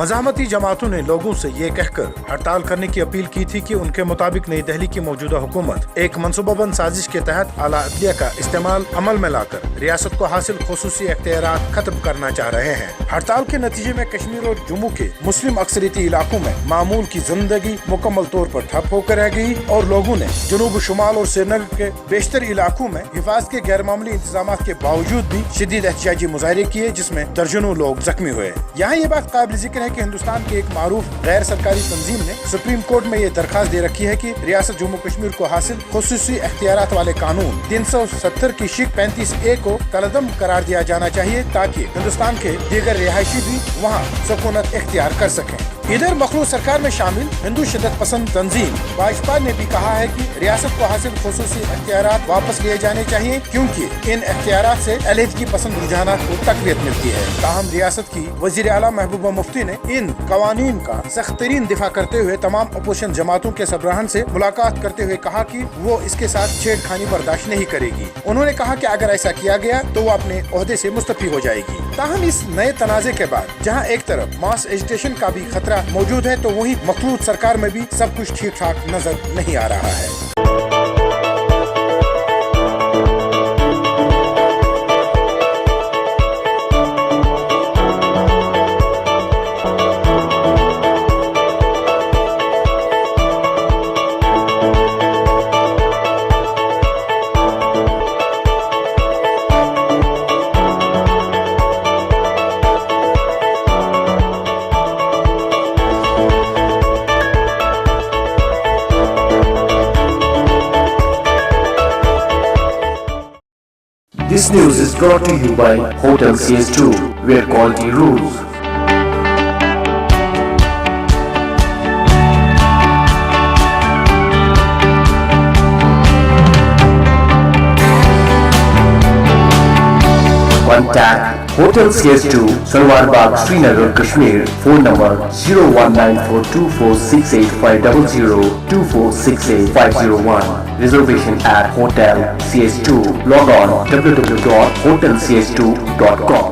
مزاحمتی جماعتوں نے لوگوں سے یہ کہہ کر ہڑتال کرنے کی اپیل کی تھی کہ ان کے مطابق نئی دہلی کی موجودہ حکومت ایک منصوبہ بند سازش کے تحت اعلیٰ عدلیہ کا استعمال عمل میں لا کر ریاست کو حاصل خصوصی اختیارات ختم کرنا چاہ رہے ہیں۔ ہڑتال کے نتیجے میں کشمیر اور جموں کے مسلم اکثریتی علاقوں میں معمول کی زندگی مکمل طور پر ٹھپ ہو کر رہ گئی اور لوگوں نے جنوب شمال اور سری نگر کے بیشتر علاقوں میں حفاظت کے غیر معمولی انتظامات کے باوجود بھی شدید احتجاجی مظاہرے کیے، جس میں درجنوں لوگ زخمی ہوئے۔ یہاں یہ بات قابل ذکر ہے کہ ہندوستان کے ایک معروف غیر سرکاری تنظیم نے سپریم کورٹ میں یہ درخواست دے رکھی ہے کہ ریاست جموں کشمیر کو حاصل خصوصی اختیارات والے قانون 370 کی شق 35A کو کالعدم قرار دیا جانا چاہیے تاکہ ہندوستان کے دیگر رہائشی بھی وہاں سکونت اختیار کر سکیں۔ ادھر مخلوط سرکار میں شامل ہندو شدت پسند تنظیم بھاجپا نے بھی کہا ہے کہ ریاست کو حاصل خصوصی اختیارات واپس لیے جانے چاہیے کیونکہ ان اختیارات سے علیحدگی پسند رجحانات کو تقویت ملتی ہے۔ تاہم ریاست کی وزیر اعلیٰ محبوبہ مفتی نے ان قوانین کا سخت ترین دفاع کرتے ہوئے تمام اپوزیشن جماعتوں کے سربراہان سے ملاقات کرتے ہوئے کہا کہ وہ اس کے ساتھ چھیڑ خانی برداشت نہیں کرے گی۔ انہوں نے کہا کہ اگر ایسا کیا گیا تو وہ اپنے عہدے سے مستعفی ہو جائے گی۔ تاہم اس نئے تنازع کے بعد جہاں ایک طرف ماس ایجیٹیشن کا بھی خطرہ موجود ہے تو وہیں مخلوط سرکار میں بھی سب کچھ ٹھیک ٹھاک نظر نہیں آ رہا ہے۔ This news is brought to you by Hotel CS2, where quality rules. Contact Hotel CS2, Salwar Bagh, Srinagar, Kashmir. Phone number 01942468500 2468 Reservation at Hotel CS2. Log on www.hotelcs2.com.